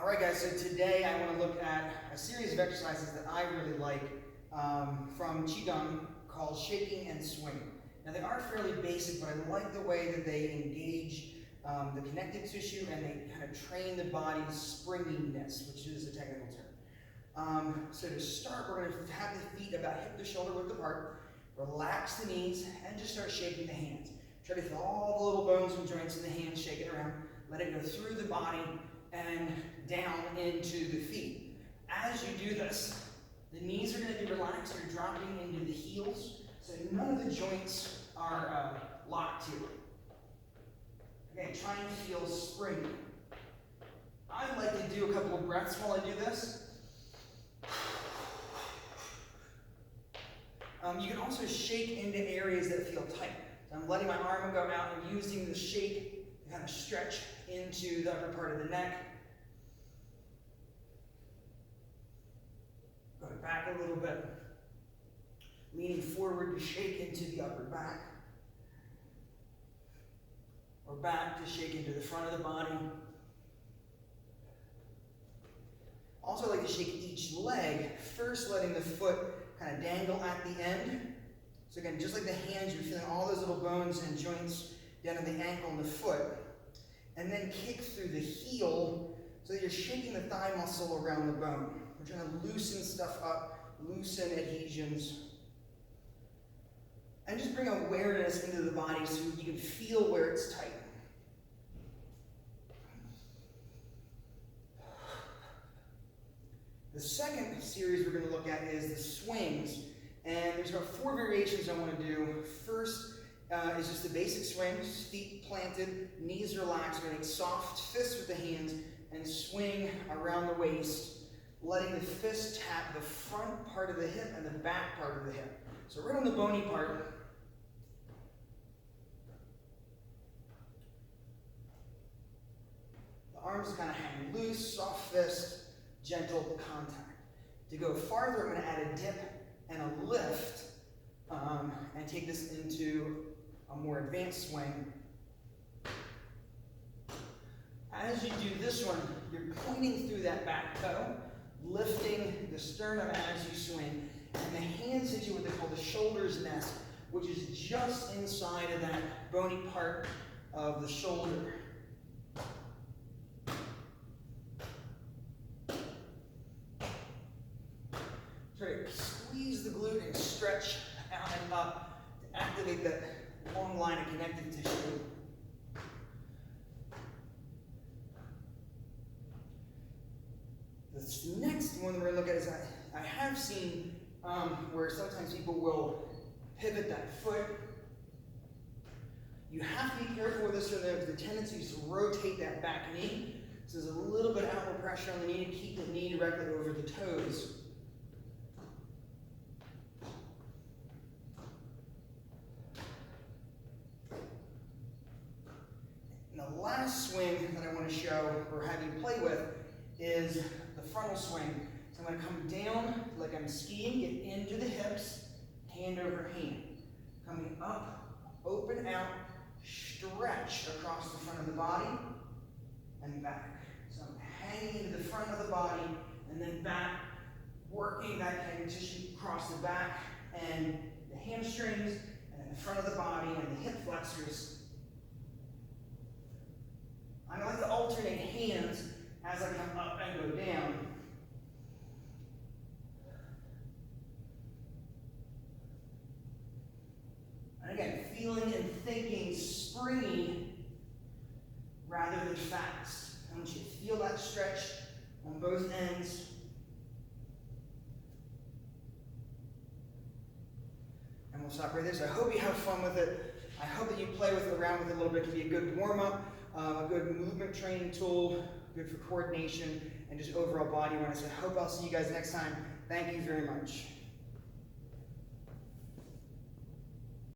All right, guys, so today I want to look at a series of exercises that I really like from Qigong called shaking and swinging. Now, they are fairly basic, but I like the way that they engage the connective tissue and they kind of train the body's springiness, which is a technical term. So to start, we're going to have the feet about hip to shoulder width apart, relax the knees, and just start shaking the hands. Try to feel all the little bones and joints in the hands shaking around. Let it go through the body and down into the feet. As you do this, the knees are going to be relaxed. You're dropping into the heels, so none of the joints are locked here. Again, trying to feel springy. I like to do a couple of breaths while I do this. You can also shake into areas that feel tight. So I'm letting my arm go out and using the shake to kind of stretch into the upper part of the neck. Going back a little bit. Leaning forward to shake into the upper back. Or back to shake into the front of the body. Also, I like to shake each leg, first letting the foot kind of dangle at the end. So again, just like the hands, you're feeling all those little bones and joints down at the ankle and the foot. And then kick through the heel so that you're shaking the thigh muscle around the bone. We're trying to loosen stuff up, loosen adhesions. And just bring awareness into the body so you can feel where it's tight. The second series we're going to look at is the swings. And there's about 4 variations I want to do. First is just the basic swings, feet planted, knees relaxed. We're going to make soft fists with the hands and swing around the waist, letting the fist tap the front part of the hip and the back part of the hip. So right on the bony part. The arms kind of hang loose, soft fist, gentle contact. To go farther, I'm going to add a dip and a lift and take this into a more advanced swing. As you do this one, you're pointing through that back toe, lifting the sternum as you swing, and the hands hit you what they call the shoulder's nest, which is just inside of that bony part of the shoulder. Try to squeeze the glute and stretch out and up to activate that long line of connective tissue. This next one we're going to look at is I have seen where sometimes people will pivot that foot. You have to be careful with this, so there's the tendency to rotate that back knee. So there's a little bit of outward pressure on the knee to keep the knee directly over the toes. And the last swing that I want to show or have you play with is the frontal swing. So I'm going to come down like I'm skiing, get into the hips, hand over hand. Coming up, open out, stretch across the front of the body, and back. So I'm hanging into the front of the body, and then back, working that connective tissue across the back, and the hamstrings, and then the front of the body, and the hip flexors. I like to alternate hands as I come up and go down. And again, feeling and thinking springy rather than fast. I want you to feel that stretch on both ends. And we'll stop right there. So I hope you have fun with it. I hope that you play around with it a little bit. It can be a good warm-up, a good movement training tool, good for coordination, and just overall body awareness. I hope I'll see you guys next time. Thank you very much.